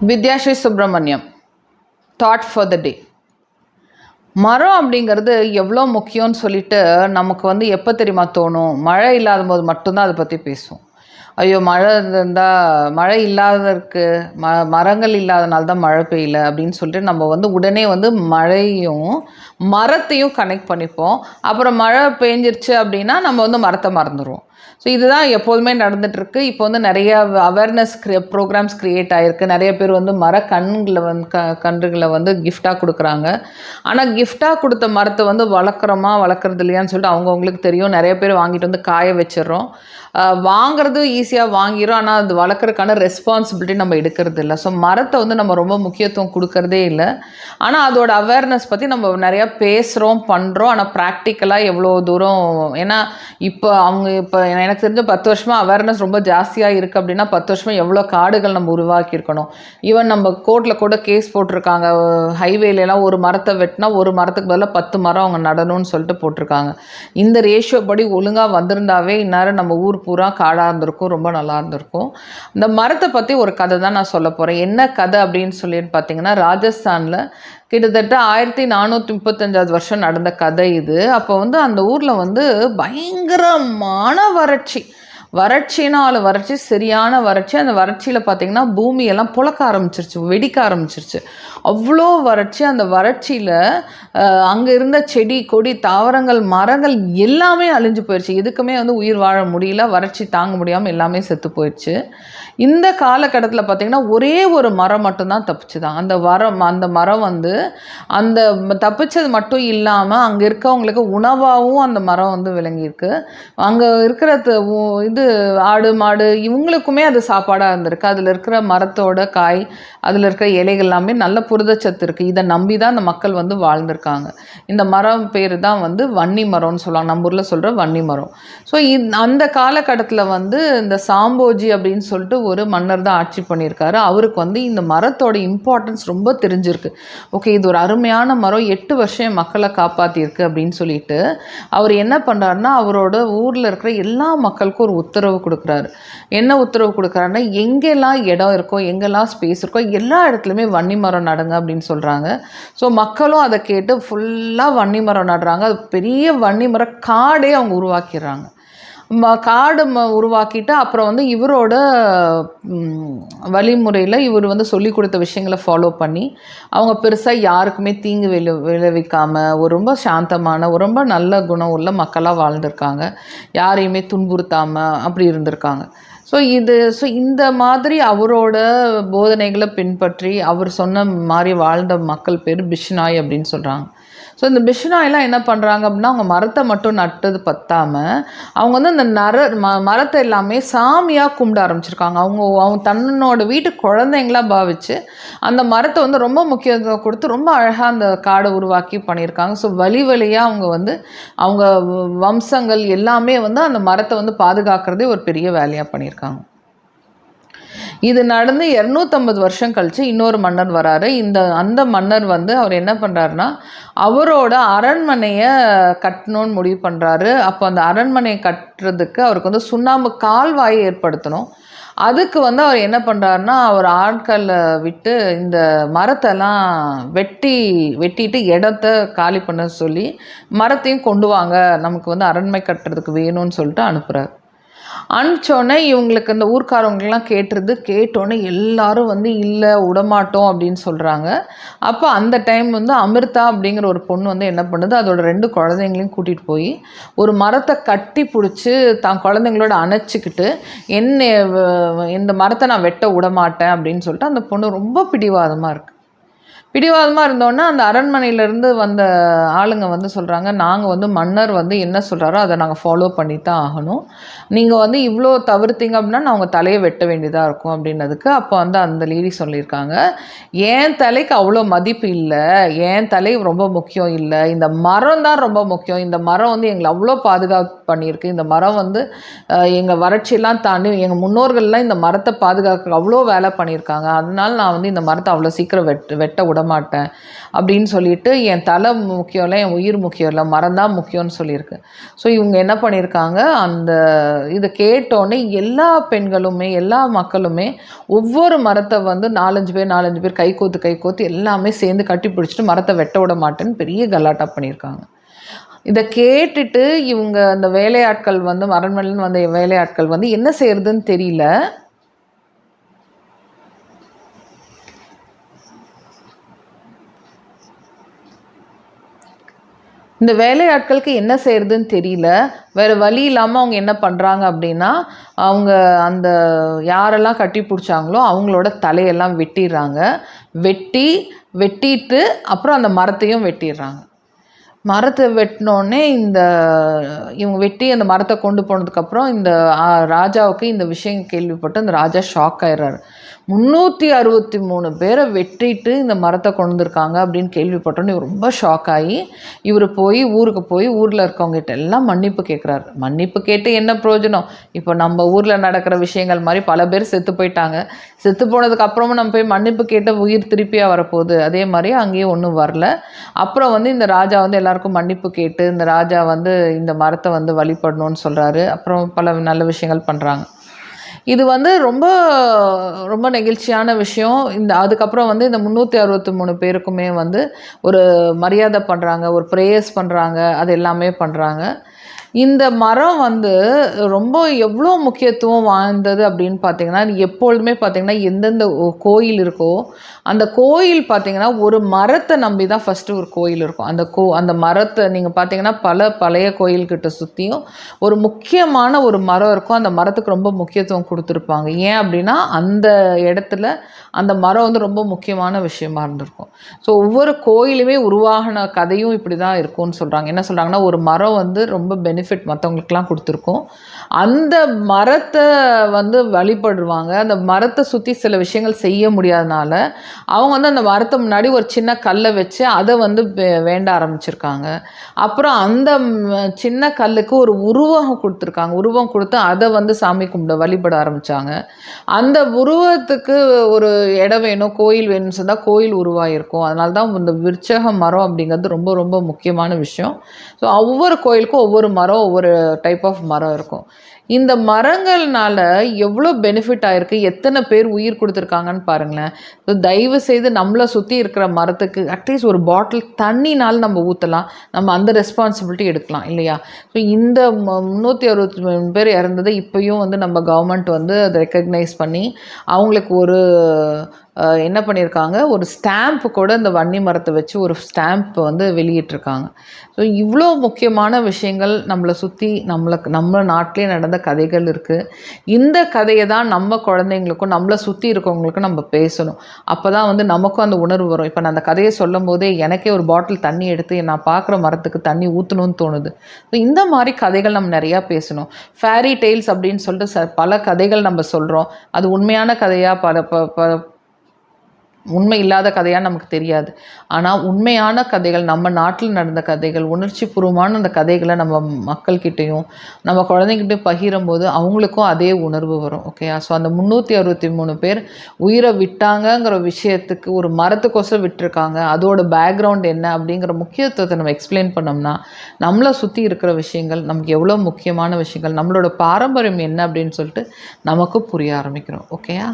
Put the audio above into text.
Vidyasri Subramaniam thought for the day. மரம் அப்படிங்கிறது எவ்வளோ முக்கியம்னு சொல்லிட்டு நமக்கு எப்போ தெரியுமா தோணும்? மழை இல்லாத போது மட்டும்தான் அதை பற்றி பேசுவோம். ஐயோ மழை இருந்தால் மழை இல்லாததற்கு மரங்கள் இல்லாதனால தான் மழை பெய்யல அப்படின்னு சொல்லிட்டு நம்ம உடனே மழையும் மரத்தையும் கனெக்ட் பண்ணிப்போம். அப்புறம் மழை பெஞ்சிருச்சு அப்படின்னா நம்ம மரத்தை மறந்துடுவோம். ஸோ இதுதான் எப்போதுமே நடந்துகிட்ருக்கு. இப்போ நிறைய அவேர்னஸ் ப்ரோக்ராம்ஸ் க்ரியேட் ஆகிருக்கு. நிறைய பேர் மர கன்றுகளை கன்றுகளை கிஃப்டாக கொடுக்குறாங்க. ஆனால் கிஃப்டாக கொடுத்த மரத்தை வளர்க்குறோமா வளர்க்குறது இல்லையான்னு சொல்லிட்டு அவங்கவுங்களுக்கு தெரியும். நிறைய பேர் வாங்கிட்டு காய வச்சிடறோம். வாங்கிறது ஈஸியாக வாங்கிடும், ஆனால் அது வளர்க்குறதுக்கான ரெஸ்பான்சிபிலிட்டி நம்ம எடுக்கிறது இல்லை. ஸோ மரத்தை நம்ம ரொம்ப முக்கியத்துவம் கொடுக்கறதே இல்லை. ஆனால் அதோட அவேர்னஸ் பற்றி நம்ம நிறையா பேசுகிறோம், பண்ணுறோம். ஆனால் ப்ராக்டிக்கலாக எவ்வளோ தூரம், ஏன்னா இப்போ எனக்கு தெரிஞ்ச 10 வருஷமாக அவேர்னஸ் ரொம்ப ஜாஸ்தியாக இருக்குது அப்படின்னா 10 வருஷமாக எவ்வளோ காடுகள் நம்ம உருவாக்கியிருக்கணும். ஈவன் நம்ம கோர்ட்டில் கூட கேஸ் போட்டிருக்காங்க. ஹைவேலெலாம் ஒரு மரத்தை வெட்டினா ஒரு மரத்துக்கு பதிலாக 10 மரம் அவங்க நடணும்னு சொல்லிட்டு போட்டிருக்காங்க. இந்த ரேஷியோ படி ஒழுங்காக வந்திருந்தாவே இந்நேரம் நம்ம ஊர் பூரா காடாக இருந்திருக்கும், ரொம்ப நல்லா இருந்திருக்கும். இந்த மரத்தை பற்றி ஒரு கதை தான் நான் சொல்ல போகிறேன். என்ன கதை அப்படின்னு சொல்லிட்டு பார்த்தீங்கன்னா, ராஜஸ்தானில் கிட்டத்தட்ட 1435 வருஷம் நடந்த கதை இது. அப்போ அந்த ஊரில் பயங்கரமான வறட்சினால வறட்சி, சரியான வறட்சி. அந்த வறட்சியில் பார்த்திங்கன்னா பூமியெல்லாம் புழக்க ஆரம்பிச்சிருச்சு, வெடிக்க ஆரம்பிச்சிருச்சு. அவ்வளோ வறட்சி. அந்த வறட்சியில் அங்கே இருந்த செடி கொடி தாவரங்கள் மரங்கள் எல்லாமே அழிஞ்சு போயிடுச்சு. எதுக்குமே உயிர் வாழ முடியல. வறட்சி தாங்க முடியாமல் எல்லாமே செத்து போயிடுச்சு. இந்த காலகட்டத்தில் பார்த்திங்கன்னா ஒரே ஒரு மரம் மட்டும்தான் தப்பிச்சுதான். அந்த மரம் அந்த தப்பிச்சது மட்டும் இல்லாமல் அங்கே இருக்கவங்களுக்கு உணவாகவும் அந்த மரம் விளங்கியிருக்கு. அங்கே இருக்கிற ஆடு மாடு இவங்களுக்குமே அது சாப்பாடாக இருந்திருக்கு. அதில் இருக்கிற மரத்தோட காய், அதில் இருக்கிற இலைகள் எல்லாமே நல்ல புரதச்சத்து இருக்குது. இதை நம்பி தான் அந்த மக்கள் வாழ்ந்திருக்காங்க. இந்த மரம் பேர் தான் வன்னி மரம்னு சொல்லுவாங்க. நம்ம ஊரில் சொல்கிற வன்னி மரம். ஸோ அந்த காலகட்டத்தில் இந்த சாம்போஜி அப்படின்னு சொல்லிட்டு ஒரு மன்னர் தான் ஆட்சி பண்ணியிருக்காரு. அவருக்கு இந்த மரத்தோட இம்பார்ட்டன்ஸ் ரொம்ப தெரிஞ்சிருக்கு. ஓகே, இது ஒரு அருமையான மரம், 8 வருஷம் மக்களை காப்பாற்றிருக்கு அப்படின்னு சொல்லிட்டு அவர் என்ன பண்ணுறாருன்னா, அவரோட ஊரில் இருக்கிற எல்லா மக்களுக்கும் ஒரு உத்தரவு கொடுக்குறாரு. என்ன உத்தரவு கொடுக்குறாருன்னா, எங்கெல்லாம் இடம் இருக்கோ, எங்கெல்லாம் ஸ்பேஸ் இருக்கோ எல்லா இடத்துலையுமே வன்னி மரம் நடுங்க அப்படின்னு சொல்கிறாங்க. ஸோ மக்களும் அதை கேட்டு ஃபுல்லாக வன்னி மரம் நடுறாங்க. அது பெரிய வன்னி மர காடே அவங்க உருவாக்கிடுறாங்க. காடு உருவாக்கிட்டு அப்புறம் இவரோட வழிமுறையில் இவர் சொல்லி கொடுத்த விஷயங்களை ஃபாலோ பண்ணி அவங்க பெருசாக யாருக்குமே தீங்கு விளைவிக்காமல் ஒரு ரொம்ப சாந்தமான ஒரு ரொம்ப நல்ல குணம் உள்ள மக்களாக வாழ்ந்திருக்காங்க. யாரையுமே துன்புறுத்தாமல் அப்படி இருந்திருக்காங்க. ஸோ இந்த மாதிரி அவரோட போதனைகளை பின்பற்றி அவர் சொன்ன மாதிரி வாழ்ந்த மக்கள் பேர் பிஷ்னாய் அப்படின்னு சொல்கிறாங்க. ஸோ இந்த பிஷ்னாயெல்லாம் என்ன பண்ணுறாங்க அப்படின்னா, அவங்க மரத்தை மட்டும் நட்டது பத்தாமல் அவங்க அந்த மரத்தை எல்லாமே சாமியாக கும்பிட ஆரம்பிச்சிருக்காங்க. அவங்க தன்னோட வீட்டு குழந்தைங்களாக பாவித்து அந்த மரத்தை ரொம்ப முக்கியத்துவம் கொடுத்து ரொம்ப அழகாக அந்த காடை உருவாக்கி பண்ணியிருக்காங்க. ஸோ வழியாக அவங்க வம்சங்கள் எல்லாமே அந்த மரத்தை பாதுகாக்கிறதே ஒரு பெரிய வேலையாக பண்ணியிருக்காங்க. இது நடந்து 250 வருஷம் கழித்து இன்னொரு மன்னர் வராரு. அந்த மன்னர் அவர் என்ன பண்ணுறாருன்னா, அவரோட அரண்மனையை கட்டணும்னு முடிவு பண்ணுறாரு. அப்போ அந்த அரண்மனையை கட்டுறதுக்கு அவருக்கு சுண்ணாம்பு கால்வாயை ஏற்படுத்தணும். அதுக்கு அவர் என்ன பண்ணுறாருன்னா, அவர் ஆட்களை விட்டு இந்த மரத்தெல்லாம் வெட்டிட்டு இடத்த காலி பண்ண சொல்லி மரத்தையும் கொண்டு வாங்க, நமக்கு அரண்மனை கட்டுறதுக்கு வேணும்னு சொல்லிட்டு அனுப்புகிறார். அனுப்பிச்சோடனே இவங்களுக்கு அந்த ஊர்க்காரவங்கெல்லாம் கேட்டோன்னே எல்லாரும் இல்லை விடமாட்டோம் அப்படின்னு சொல்கிறாங்க. அப்போ அந்த டைம் அமிர்தா அப்படிங்கிற ஒரு பொண்ணு என்ன பண்ணுது, அதோட 2 குழந்தைங்களையும் கூட்டிகிட்டு போய் ஒரு மரத்தை கட்டி பிடிச்சி தான் குழந்தைங்களோட அணைச்சிக்கிட்டு இந்த மரத்தை நான் வெட்ட விடமாட்டேன் அப்படின்னு சொல்லிட்டு அந்த பொண்ணு ரொம்ப பிடிவாதமாக இருந்தோன்னே அந்த அரண்மனையிலேருந்து வந்த ஆளுங்க சொல்கிறாங்க, நாங்கள் மன்னர் என்ன சொல்கிறாரோ அதை நாங்கள் ஃபாலோ பண்ணி தான் ஆகணும். நீங்கள் இவ்வளோ தவிர்த்தீங்க அப்படின்னா நான் உங்கள் தலையை வெட்ட வேண்டியதாக இருக்கும் அப்படின்னதுக்கு அப்போ அந்த லேடி சொல்லியிருக்காங்க, என் தலைக்கு அவ்வளோ மதிப்பு இல்லை, என் தலை ரொம்ப முக்கியம் இல்லை, இந்த மரம் தான் ரொம்ப முக்கியம். இந்த மரம் எங்களை அவ்வளோ பாதுகாப்பு பண்ணியிருக்கு. இந்த மரம் எங்கள் வறட்சியெல்லாம் தாண்டி எங்கள் முன்னோர்கள்லாம் இந்த மரத்தை பாதுகாக்க அவ்வளோ வேலை பண்ணியிருக்காங்க. அதனால நான் இந்த மரத்தை அவ்வளோ சீக்கிரம் வெட்ட விட மாட்டேன் அப்படின்னு சொல்லிட்டு, என் தலை முக்கியம் இல்லை, என் உயிர் முக்கியம் இல்லை, மரம் தான் முக்கியம்னு சொல்லியிருக்கு. ஸோ இவங்க என்ன பண்ணியிருக்காங்க, அந்த இதை கேட்டோடனே எல்லா பெண்களுமே எல்லா மக்களுமே ஒவ்வொரு மரத்தை வந்து 4-5 பேர் கை கோத்து எல்லாமே சேர்ந்து கட்டி பிடிச்சிட்டு மரத்தை வெட்ட விட மாட்டேன்னு பெரிய கலாட்டா பண்ணியிருக்காங்க. இதை கேட்டுட்டு இவங்க அந்த வேலையாட்கள் வந்து அரண்மனையிலேருந்து வந்த வேலையாட்கள் வந்து என்ன செய்யறதுன்னு தெரியல. இந்த வேலையாட்களுக்கு என்ன செய்யறதுன்னு தெரியல. வேறு வழி இல்லாமல் அவங்க என்ன பண்ணுறாங்க அப்படின்னா, அவங்க அந்த யாரெல்லாம் கட்டி பிடிச்சாங்களோ அவங்களோட தலையெல்லாம் வெட்டிடுறாங்க. வெட்டிட்டு அப்புறம் அந்த மரத்தையும் வெட்டிடுறாங்க. மரத்தை வெட்டினோடனே இவங்க வெட்டி அந்த மரத்தை கொண்டு போனதுக்கப்புறம் இந்த ராஜாவுக்கு இந்த விஷயம் கேள்விப்பட்டு அந்த ராஜா ஷாக் ஆயிடுறாரு. 363 பேரை வெட்டிட்டு இந்த மரத்தை கொண்டு வந்திருக்காங்க அப்படின்னு கேள்விப்பட்டோன்னே ரொம்ப ஷாக் ஆகி இவர் ஊருக்கு போய் ஊரில் இருக்கவங்ககிட்ட எல்லாம் மன்னிப்பு கேட்குறாரு. மன்னிப்பு கேட்டு என்ன பிரயோஜனம்? இப்போ நம்ம ஊரில் நடக்கிற விஷயங்கள் மாதிரி பல பேர் செத்து போயிட்டாங்க. செத்து போனதுக்கு அப்புறமும் நம்ம போய் மன்னிப்பு கேட்ட உயிர் திருப்பியாக வரப்போகுது. அதே மாதிரி அங்கேயும் ஒன்றும் வரல. அப்புறம் வந்து இந்த ராஜா வந்து எல்லாருக்கும் மன்னிப்பு கேட்டு இந்த ராஜா வந்து இந்த மரத்தை வந்து வழிபடணும்னு சொல்கிறாரு. அப்புறம் பல நல்ல விஷயங்கள் பண்ணுறாங்க. இது வந்து ரொம்ப ரொம்ப நெகிழ்ச்சியான விஷயம். அதுக்கப்புறம் வந்து இந்த 363 பேருக்குமே வந்து ஒரு மரியாதை பண்ணுறாங்க, ஒரு ப்ரேயர்ஸ் பண்ணுறாங்க, அது எல்லாமே பண்ணுறாங்க. இந்த மரம் வந்து ரொம்ப எவ்வளோ முக்கியத்துவம் வாய்ந்தது அப்படின்னு பார்த்தீங்கன்னா, எப்பொழுதுமே பார்த்தீங்கன்னா எந்தெந்த கோயில் இருக்கோ அந்த கோயில் பார்த்தீங்கன்னா ஒரு மரத்தை நம்பி தான் ஃபஸ்ட்டு ஒரு கோயில் இருக்கும். அந்த மரத்தை நீங்கள் பார்த்தீங்கன்னா பழைய கோயில்கிட்ட சுற்றியும் ஒரு முக்கியமான ஒரு மரம் இருக்கும். அந்த மரத்துக்கு ரொம்ப முக்கியத்துவம் கொடுத்துருப்பாங்க. ஏன் அப்படின்னா அந்த இடத்துல அந்த மரம் வந்து ரொம்ப முக்கியமான விஷயமா இருந்திருக்கும். ஸோ ஒவ்வொரு கோயிலுமே உருவாகின கதையும் இப்படி தான் இருக்கும்னு சொல்கிறாங்க. என்ன சொல்கிறாங்கன்னா, ஒரு மரம் வந்து ரொம்ப பெனிஃபிட் மற்றவங்களுக்குலாம் கொடுத்துருக்கோம். அந்த மரத்தை வந்து வழிபடுவாங்க. அந்த மரத்தை சுற்றி சில விஷயங்கள் செய்ய முடியாதனால அவங்க வந்து அந்த மரத்தை முன்னாடி ஒரு சின்ன கல்லை வச்சு அதை வந்து வேண்ட ஆரம்பிச்சிருக்காங்க. அப்புறம் அந்த சின்ன கல்லுக்கு ஒரு உருவம் கொடுத்துருக்காங்க. உருவம் கொடுத்து அதை வந்து சாமி கும்பிட வழிபட ஆரம்பித்தாங்க. அந்த உருவத்துக்கு ஒரு இடம் வேணும், கோயில் வேணும்னு சொன்னால் கோயில் உருவாகிருக்கும். அதனால தான் இந்த விருட்சக மரம் அப்படிங்கிறது ரொம்ப ரொம்ப முக்கியமான விஷயம். ஸோ ஒவ்வொரு கோயிலுக்கும் ஒவ்வொரு மரம், ஒவ்வொரு டைப் ஆஃப் மரம் இருக்கும். இந்த மரங்கள்னால எவ்வளோ பெனிஃபிட் ஆகிருக்கு, எத்தனை பேர் உயிர் கொடுத்துருக்காங்கன்னு பாருங்களேன். ஸோ தயவு செய்து நம்மளை சுற்றி இருக்கிற மரத்துக்கு அட்லீஸ்ட் ஒரு பாட்டில் தண்ணினால் நம்ம ஊற்றலாம். நம்ம அந்த ரெஸ்பான்சிபிலிட்டி எடுக்கலாம் இல்லையா? ஸோ இந்த 363 பேர் இறந்ததை இப்போயும் வந்து நம்ம கவர்மெண்ட் வந்து அதை ரெக்கக்னைஸ் பண்ணி அவங்களுக்கு ஒரு என்ன பண்ணியிருக்காங்க, ஒரு ஸ்டாம்ப் கூட இந்த வன்னி மரத்தை வச்சு ஒரு ஸ்டாம்ப் வந்து வெளியிட்டிருக்காங்க. ஸோ இவ்வளோ முக்கியமான விஷயங்கள் நம்மளை சுற்றி நம்ம நாட்டிலே நடந்த கதைகள் இருக்குது. இந்த கதையை தான் நம்ம குழந்தைங்களுக்கும் நம்மளை சுற்றி இருக்கவங்களுக்கும் நம்ம பேசணும். அப்போ தான் வந்து நமக்கும் அந்த உணர்வு வரும். இப்போ நான் அந்த கதையை சொல்லும் போதே எனக்கே ஒரு பாட்டில் தண்ணி எடுத்து நான் பார்க்குற மரத்துக்கு தண்ணி ஊற்றணும்னு தோணுது. ஸோ இந்த மாதிரி கதைகள் நம்ம நிறையா பேசணும். ஃபேரி டெய்ல்ஸ் அப்படின்னு சொல்லிட்டு பல கதைகள் நம்ம சொல்கிறோம். அது உண்மையான கதையாக உண்மை இல்லாத கதையாக நமக்கு தெரியாது. ஆனால் உண்மையான கதைகள், நம்ம நாட்டில் நடந்த கதைகள், உணர்ச்சி பூர்வமான அந்த கதைகளை நம்ம மக்கள்கிட்டையும் நம்ம குழந்தைங்கிட்டையும் பகிரும்போது அவங்களுக்கும் அதே உணர்வு வரும். ஓகேயா? ஸோ அந்த 363 பேர் உயிரை விட்டாங்கங்கிற விஷயத்துக்கு ஒரு மரத்துக்கோசம் விட்டுருக்காங்க. அதோட பேக்ரவுண்ட் என்ன அப்படிங்கிற முக்கியத்துவத்தை நம்ம எக்ஸ்பிளைன் பண்ணோம்னா நம்மளை சுற்றி இருக்கிற விஷயங்கள், நமக்கு எவ்வளோ முக்கியமான விஷயங்கள், நம்மளோட பாரம்பரியம் என்ன அப்படின்னு சொல்லிட்டு நமக்கும் புரிய ஆரம்பிக்கிறோம். ஓகேயா?